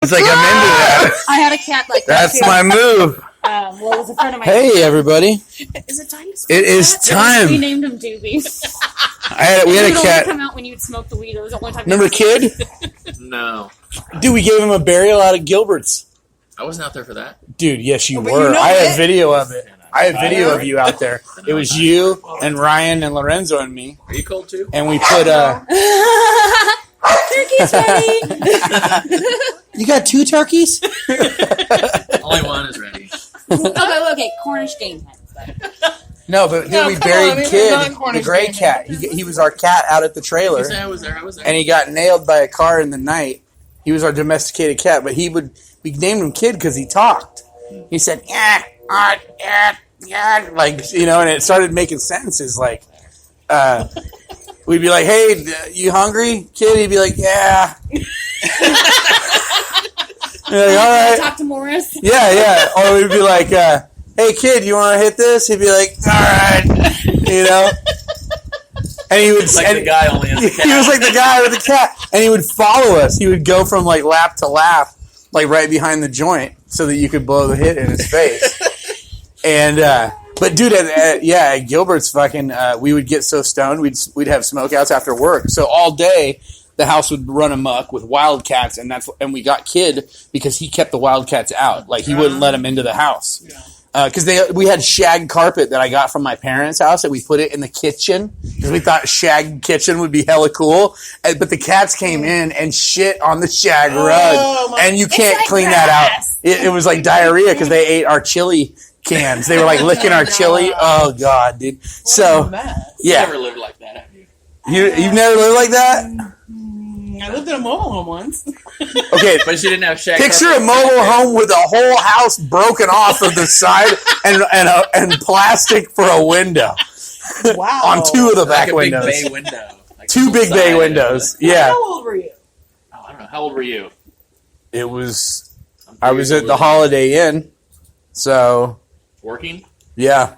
It's like I'm into that. I had a cat like that. That's my move. Well, it was a friend of mine. Hey, everybody. Is it time to smoke? It is time. We named him Doobie. We had a cat. Come out when you'd smoke the weed. It was the only time. Remember Kid? No. Dude, we gave him a burial out of Gilbert's. I wasn't out there for that. Dude, yes, you were. You know I have it. video of it. I have video of you out there. It was you and Ryan and Lorenzo and me. Are you cold too? And we put Turkey's ready. You got 2 turkeys? Only one is ready. Okay, Cornish game hens. No, but then we buried Kid, the gray cat. He was our cat out at the trailer. I was there. And he got nailed by a car in the night. He was our domesticated cat, but we named him Kid because he talked. He said, yeah, like, you know, and it started making sentences like, we'd be like, hey, you hungry, Kid? He'd be like, yeah. Like, all right. Talk to Morris. Yeah. Or we'd be like, hey, Kid, you want to hit this? He'd be like, all right. You know? And he would the guy only has the cat. He was like the guy with the cat. And he would follow us. He would go from like lap to lap, like right behind the joint so that you could blow the hit in his face. And, but dude, at Gilbert's fucking, we would get so stoned, we'd have smokeouts after work. So all day, the house would run amok with wildcats, and we got Kid because he kept the wildcats out. Like, he wouldn't let them into the house. Because we had shag carpet that I got from my parents' house, and we put it in the kitchen because we thought shag kitchen would be hella cool. But the cats came in and shit on the shag rug, and you can't clean that out. It was like diarrhea because they ate our chili cans. They were like licking our chili. Oh god, dude. So yeah, You never lived like that, have you? You've never lived like that. I lived in a mobile home once. Okay, But she didn't have shag. picture a carpet. mobile home with a whole house broken off of the side and plastic for a window. Wow. On 2 of the back Like a windows. big bay window. Like 2 big side bay of it. windows. Yeah. How old were you? Oh, I don't know. How old were you? It was. I was at the Holiday Inn, so Working? yeah.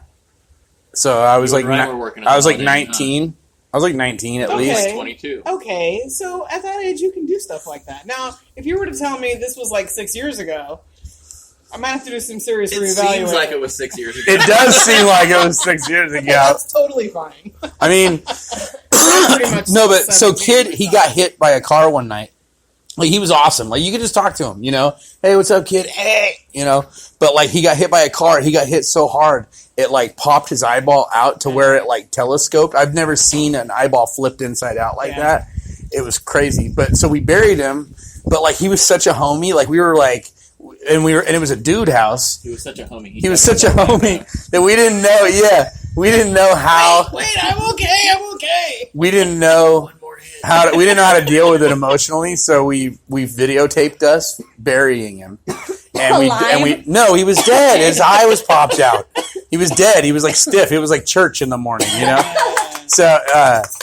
So I was You like, and Ryan were working at I was the like Holiday Inn, 19. I was like 19 at Okay. least. 22. Okay, so at that age, you can do stuff like that. Now, if you were to tell me this was like 6 years ago, I might have to do some serious It reevaluating. seems like it was 6 years ago. It does seem like it was 6 years ago. That's totally fine. I mean, Pretty much no, but so 17 Kid, he got hit by a car one night. Like, he was awesome. Like, you could just talk to him, you know? Hey, what's up, Kid? Hey! You know? But, like, he got hit by a car. He got hit so hard, it, like, popped his eyeball out to where it, like, telescoped. I've never seen an eyeball flipped inside out like that. It was crazy. But, so we buried him. But, like, he was such a homie. Like, we were, like... And it was a dude house. He was such a homie. He was such a homie that we didn't know, we didn't know how... Wait, I'm okay. We didn't know... we didn't know how to deal with it emotionally, so we videotaped us burying him, and no, he was dead. His eye was popped out. He was dead. He was like stiff. It was like church in the morning, you know. So,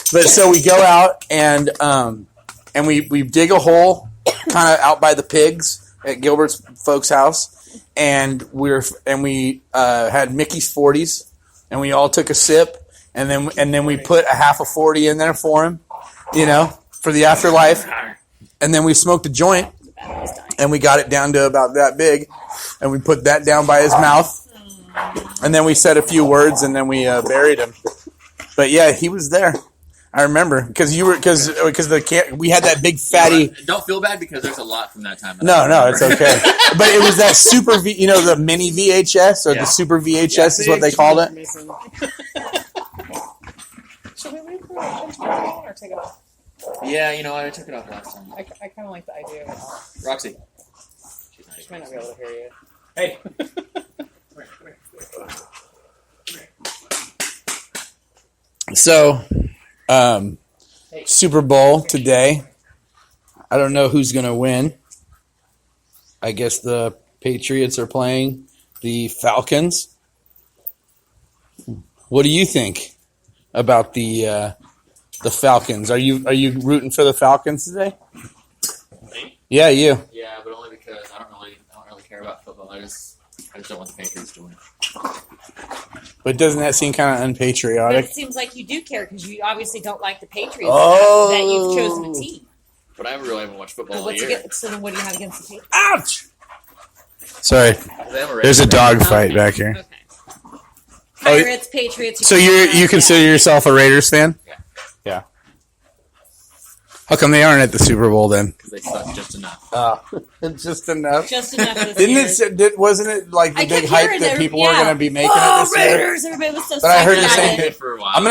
so we go out and we dig a hole kind of out by the pigs at Gilbert's folks' house, and we had Mickey's 40s, and we all took a sip, and then we put a half a 40 in there for him. You know, for the afterlife. And then we smoked a joint, and we got it down to about that big, and we put that down by his mouth. And then we said a few words, and then we buried him. But yeah, he was there. I remember because we had that big fatty. Don't feel bad because there's a lot from that time. No, it's okay. But it was that super, the mini VHS or the super VHS is what they called it. Should we leave the or take it off? Yeah, I took it off last time. I kind of like the idea of it off. Roxy. She might not be able to hear you. Hey. So, Super Bowl today. I don't know who's going to win. I guess the Patriots are playing the Falcons. What do you think about the Falcons? Are you rooting for the Falcons today? Me? Yeah, you. Yeah, but only because I don't really care about football. I just don't want the Patriots to win. But doesn't that seem kind of But unpatriotic? it seems like you do care because you obviously don't like the Patriots Oh. that you've chosen a team. But I really haven't watched football all year. So then what do you have against the Patriots? Ouch! Sorry. They have a There's a Raiders dog fight back here. Okay. Pirates, Patriots. So you consider yourself a Raiders fan? Yeah. How come they aren't at the Super Bowl then? because they suck just enough. Just enough. Just enough this Didn't year. it? Wasn't it like the I big kept hype hearing that that, people were yeah. going to be making Oh, it this year? Raiders! Everybody was so But I heard psyched the about same it. thing. For a while. I'm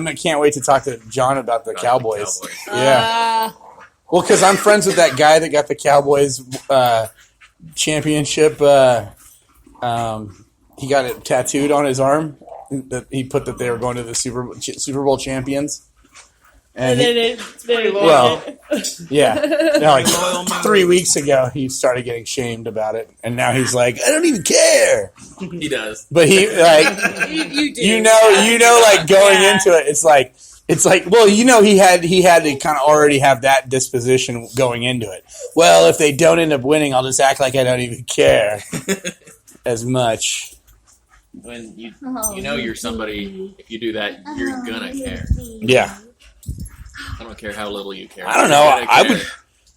gonna can't wait to talk to John about the Cowboys. Yeah. Well, because I'm friends with that guy that got the Cowboys championship. He got it tattooed on his arm. That he put that they were going to the Super Bowl champions. And like 3 weeks ago, he started getting shamed about it, and now he's like, I don't even care. He does, but he like you do. you know, like going into it, it's like well, he had to kind of already have that disposition going into it. Well, if they don't end up winning, I'll just act like I don't even care as much. when you know you're somebody. If you do that, you're gonna care. Yeah. I don't care how little you care. I don't know.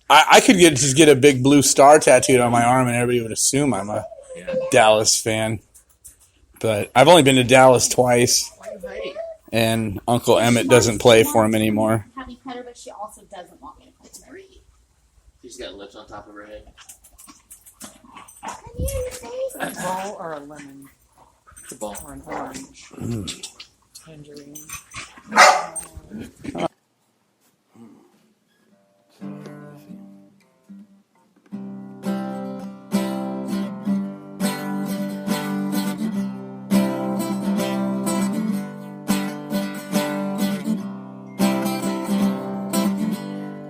I could just get a big blue star tattooed on my arm, and everybody would assume I'm a Dallas fan. But I've only been to Dallas twice, and Uncle Emmett doesn't play for him anymore. Have me pet her, but she also doesn't want me to pet her. She's got lips on top of her head. A ball or a lemon It's a ball. or an orange. Tangerine.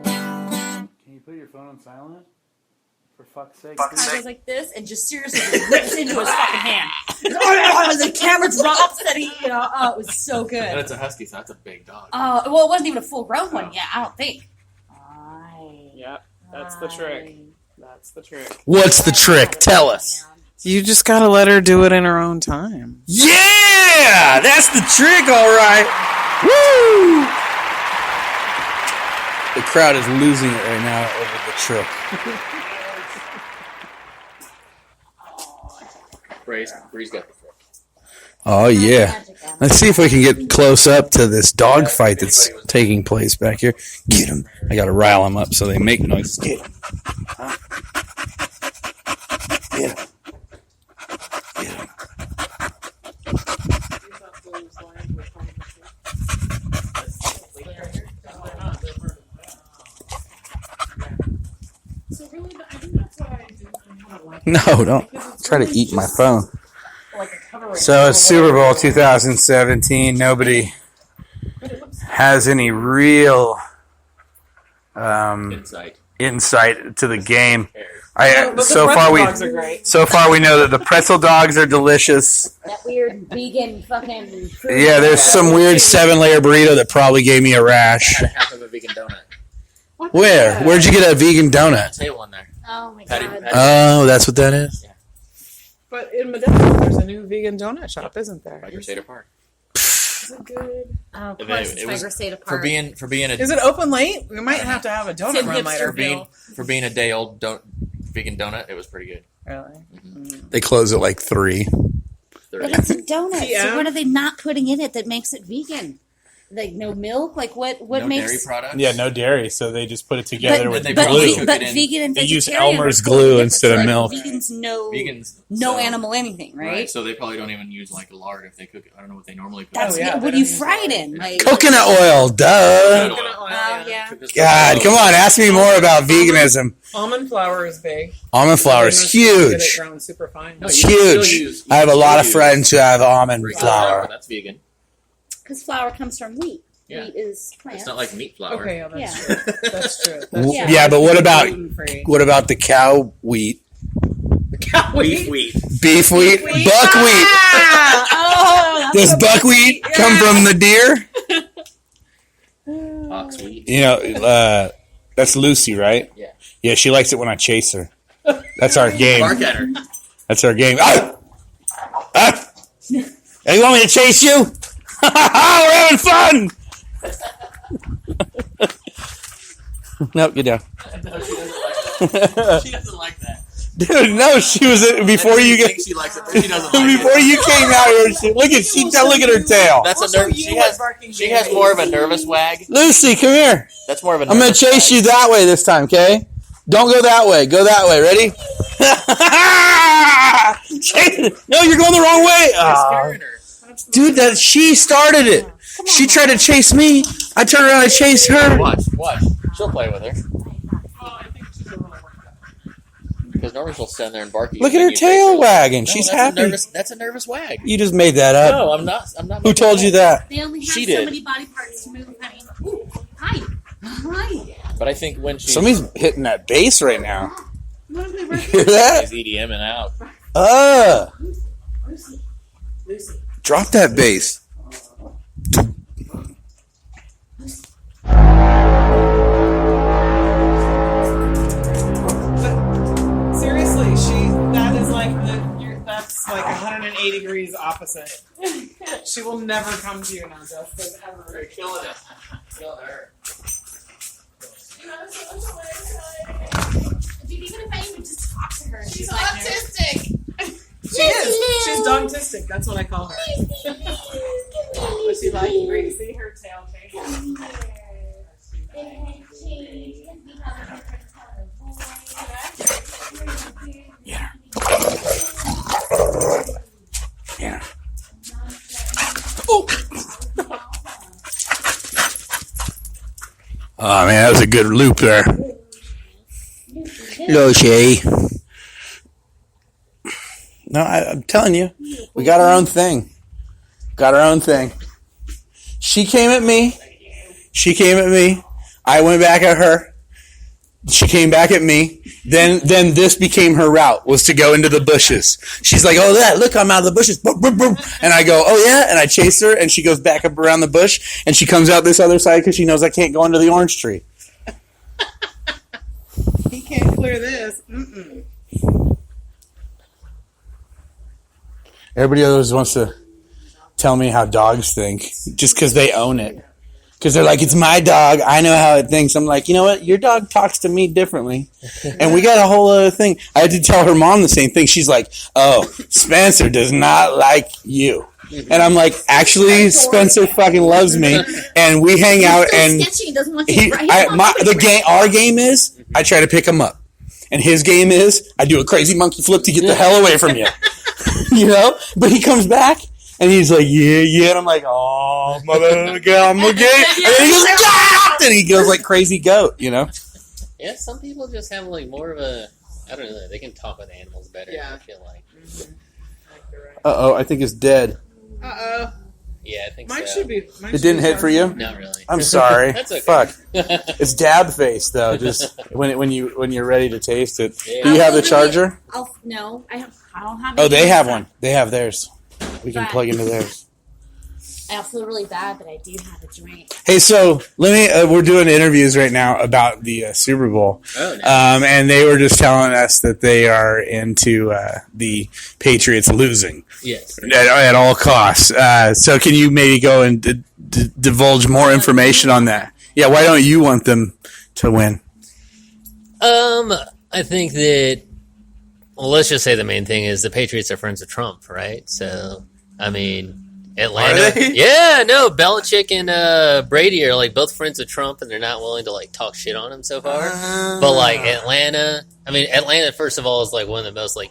Can you put your phone on silent? For fuck's sake. I goes like this and just seriously rips into his fucking hand. The camera drops and it was so And good. it's a husky, so that's a big dog. Well, it wasn't even a full grown one yet, I don't think. Yep, that's the trick. That's the trick. What's the trick? Tell us. You just gotta let her do it in her own time. Yeah! That's the trick, all right. Woo! The crowd is losing it right now over the trick. Bree's got the trick. Oh, yeah. Let's see if we can get close up to this dog fight that's taking place back here. Get them. I got to rile them up so they make noise. Get them. Huh? Get them. Get them. No, don't try to eat my phone. So it's Super Bowl 2017. Nobody has any real insight to the game. So far we know that the pretzel dogs are delicious. That weird vegan fucking food. Yeah, there's some weird 7-layer burrito that probably gave me a rash. I had half of a vegan donut. Where? Where'd you get a vegan donut? Table in there. Oh my Patty- god. Oh, that's what that is? But in Modesto, there's a new vegan donut shop, isn't there? By Crusader Park. Is it good? Oh, of It course, was- it's Tiger State For apart. being Is it open late? We might have to have a It's donut in run later. Hipsterville. for being a day old vegan donut, it was pretty good. Really? They close at like 3. But it's a donut. Yeah. So what are they not putting in it that makes it vegan? Like no milk? Like what No makes dairy products. Yeah, no dairy, so they just put it together but, with they but, probably glue. cook it in. vegan and They use vegetarian Elmer's are glue totally instead of different. milk. Vegans No so- animal anything, right? So they probably don't even use like lard if they cook it. I don't know what they normally cook. That's Oh, yeah, what they do you don't use fry it oil. in? Like Coconut oil, duh. Oh yeah. God, come on, ask me more about veganism. Almond flour is big. Almond flour is Get it huge. ground super fine. No, It's you can still huge. use- I have a you lot can of still friends who have almond use flour. That's vegan. Because flour comes from wheat. Yeah. Wheat is plants. It's not like meat flour. Okay, yeah, that's Yeah. true. That's true. Yeah, but what about gluten-free. the cow wheat? Cow Beef wheat? wheat. Beef wheat? Buckwheat. Oh, Does buckwheat come from the deer? Ox wheat. You know, that's Lucy, right? Yeah. Yeah, she likes it when I chase her. That's our game. Bark at her. That's our game. Ah! Ah! Hey, you want me to chase you? We're having fun! Nope, get down. No, she doesn't like that. She doesn't like that. Dude, no, she was before you get. She likes it, but she doesn't like Before it. you came out here, look at her tail. That's Also, a nerve. you were barking She has babies. more of a nervous wag. Lucy, come here. That's more of a. I'm gonna nervous chase wag. you that way this time, okay? Don't go that way. Go that way. Ready? No, you're going the wrong way. You're Ah. scaring her. Dude, that she started it. She tried to chase me. I turned around and chased her. Watch. She'll play with her. Oh, I think she's a little worked up. Because normally she'll stand there and bark at you. Look at when her you tail chase her. wagging. No, She's that's happy. That's a nervous wag. You just made that up. No, I'm not. Who told you that? They only have She so did. many body parts to move, honey. Ooh, hi. Hi. But I think when she's Somebody's hitting that bass right now. You want to play Hear Barbie? that? she's EDMing out. Lucy. Lucy. Drop that bass. But seriously, that is like that's like 180 degrees opposite. She will never come to you now, Justin, ever. You're killing it. Kill her. Dude, even if I even just talk to her, She's like, autistic. She is. She's dogtistic. That's what I call her. But she like where you see her tail change. Yeah. Oh. Oh man, that was a good loop there. Hello, Shay. No, I'm telling you, we got our own thing. Got our own thing. She came at me. I went back at her. She came back at me. Then this became her route, was to go into the bushes. She's like, oh, look, I'm out of the bushes. Boom, boom, boom. And I go, oh, yeah? And I chase her, and she goes back up around the bush, and she comes out this other side because she knows I can't go into the orange tree. He can't clear this. Mm-mm. Everybody always wants to tell me how dogs think just because they own it. Because they're like, it's my dog. I know how it thinks. I'm like, you know what? Your dog talks to me differently. And we got a whole other thing. I had to tell her mom the same thing. She's like, oh, Spencer does not like you. And I'm like, actually, Spencer fucking loves me. And we hang out. And Sketchy doesn't want to our game is, I try to pick him up. And his game is, I do a crazy monkey flip to get the hell away from you. You know? But he comes back. And he's like, yeah. And I'm like, oh, mother, I'm okay. And then he goes, ah! And he goes like crazy goat, you know? Yeah, some people just have like more of a. I don't know. They can talk with animals better. Yeah. I feel like. Uh-oh, I think it's dead. Uh-oh. Yeah, I think Mine so. should be. It didn't hit for you? Not really. I'm sorry. That's okay. Fuck. It's dab face though. Just when you're ready to taste it. Yeah. Do you have the charger? No, I don't have. Oh, they anything. have one. They have theirs. We can plug into theirs. I feel really bad, but I do have a drink. Hey, so let me. We're doing interviews right now about the Super Bowl, Oh, nice. and they were just telling us that they are into the Patriots losing Yes. at all costs. So, can you maybe go and divulge more information on that? Yeah, why don't you want them to win? I think that. Well, let's just say the main thing is the Patriots are friends with Trump, right? So, I mean, Atlanta. Are they? Yeah, no, Belichick and Brady are like both friends with Trump, and they're not willing to like talk shit on him so far. But like Atlanta, first of all, is like one of the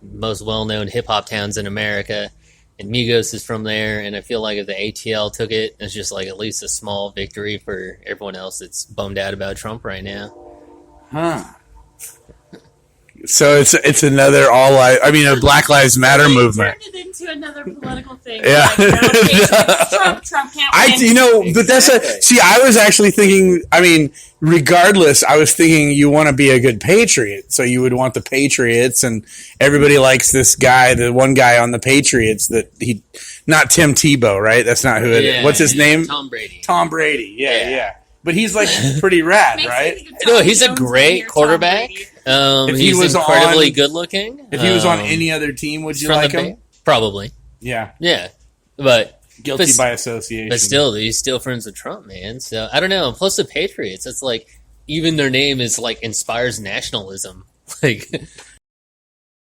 most well-known hip-hop towns in America, and Migos is from there, and I feel like if the ATL took it, it's just like at least a small victory for everyone else that's bummed out about Trump right now. Huh. So it's another a Black Lives Matter movement. Turned it into another political thing. Yeah. Like, no, Patriots, Trump can't win. But that's I was actually thinking, regardless, I was thinking you want to be a good Patriot. So you would want the Patriots, and everybody likes this guy, the one guy on the Patriots not Tim Tebow, right? That's not who it is. What's his name? Tom Brady. Tom Brady. Yeah. But he's like pretty rad, right? No, he's a great quarterback. If he he's was incredibly good looking. If he was on any other team, would you like him? Probably. Yeah. Yeah. But guilty by association. But still, he's still friends with Trump, man. So I don't know. Plus the Patriots, it's like even their name is like inspires nationalism. Like